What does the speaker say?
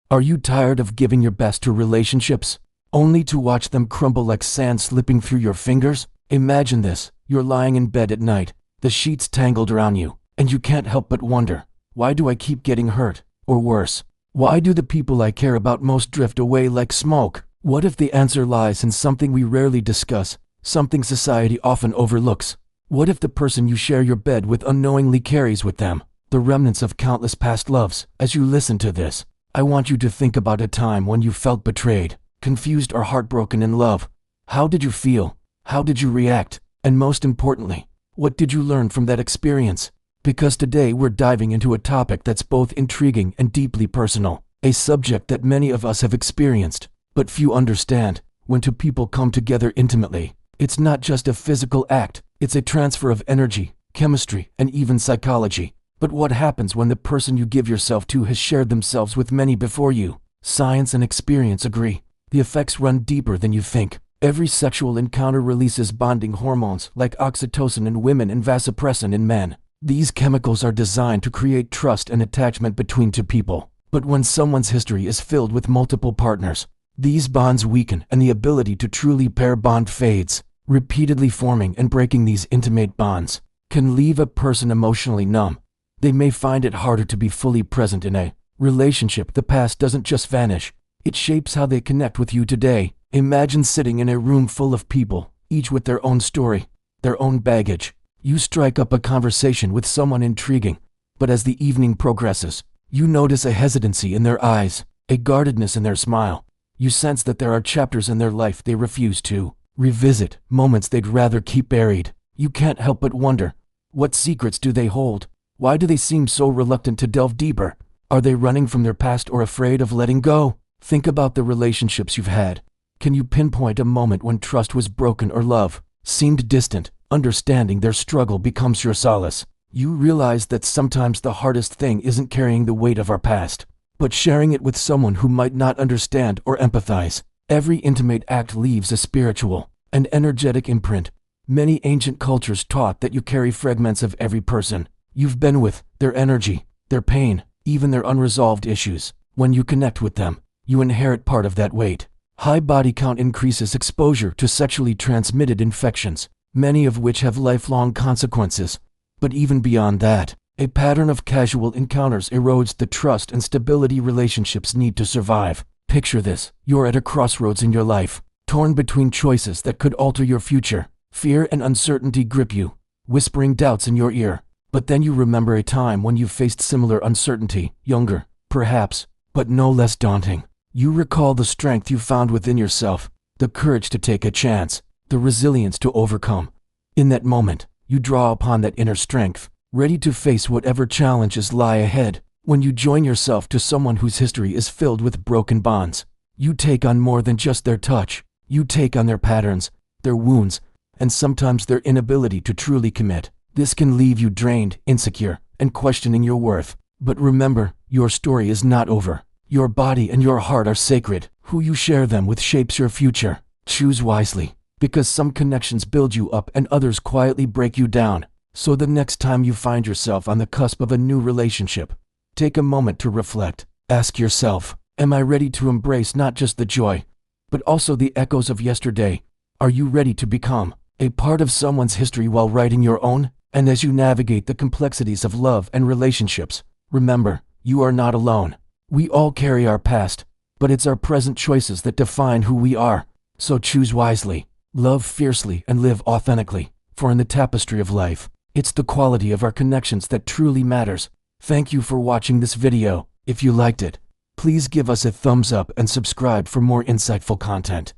Are you tired of giving your best to relationships, only to watch them crumble like sand slipping through your fingers? Imagine this: you're lying in bed at night, the sheets tangled around you, and you can't help but wonder, why do I keep getting hurt? Or worse, why do the people I care about most drift away like smoke? What if the answer lies in something we rarely discuss, something society often overlooks? What if the person you share your bed with unknowingly carries with them the remnants of countless past loves? As you listen to this, I want you to think about a time when you felt betrayed, confused, or heartbroken in love. How did you feel? How did you react? And most importantly, what did you learn from that experience? Because today we're diving into a topic that's both intriguing and deeply personal, a subject that many of us have experienced, but few understand. When two people come together intimately, it's not just a physical act, it's a transfer of energy, chemistry, and even psychology. But what happens when the person you give yourself to has shared themselves with many before you? Science and experience agree. The effects run deeper than you think. Every sexual encounter releases bonding hormones like oxytocin in women and vasopressin in men. These chemicals are designed to create trust and attachment between two people. But when someone's history is filled with multiple partners, these bonds weaken and the ability to truly pair bond fades. Repeatedly forming and breaking these intimate bonds can leave a person emotionally numb. They may find it harder to be fully present in a relationship. The past doesn't just vanish, it shapes how they connect with you today. Imagine sitting in a room full of people, each with their own story, their own baggage. You strike up a conversation with someone intriguing, but as the evening progresses, you notice a hesitancy in their eyes, a guardedness in their smile. You sense that there are chapters in their life they refuse to revisit, moments they'd rather keep buried. You can't help but wonder, what secrets do they hold? Why do they seem so reluctant to delve deeper? Are they running from their past or afraid of letting go? Think about the relationships you've had. Can you pinpoint a moment when trust was broken or love seemed distant? Understanding their struggle becomes your solace. You realize that sometimes the hardest thing isn't carrying the weight of our past, but sharing it with someone who might not understand or empathize. Every intimate act leaves a spiritual and energetic imprint. Many ancient cultures taught that you carry fragments of every person you've been with, their energy, their pain, even their unresolved issues. When you connect with them, you inherit part of that weight. High body count increases exposure to sexually transmitted infections, many of which have lifelong consequences. But even beyond that, a pattern of casual encounters erodes the trust and stability relationships need to survive. Picture this: you're at a crossroads in your life, torn between choices that could alter your future. Fear and uncertainty grip you, whispering doubts in your ear. But then you remember a time when you faced similar uncertainty, younger, perhaps, but no less daunting. You recall the strength you found within yourself, the courage to take a chance, the resilience to overcome. In that moment, you draw upon that inner strength, ready to face whatever challenges lie ahead. When you join yourself to someone whose history is filled with broken bonds, you take on more than just their touch. You take on their patterns, their wounds, and sometimes their inability to truly commit. This can leave you drained, insecure, and questioning your worth. But remember, your story is not over. Your body and your heart are sacred. Who you share them with shapes your future. Choose wisely, because some connections build you up and others quietly break you down. So the next time you find yourself on the cusp of a new relationship, take a moment to reflect. Ask yourself, am I ready to embrace not just the joy, but also the echoes of yesterday? Are you ready to become a part of someone's history while writing your own? And as you navigate the complexities of love and relationships, remember, you are not alone. We all carry our past, but it's our present choices that define who we are. So choose wisely, love fiercely, and live authentically. For in the tapestry of life, it's the quality of our connections that truly matters. Thank you for watching this video. If you liked it, please give us a thumbs up and subscribe for more insightful content.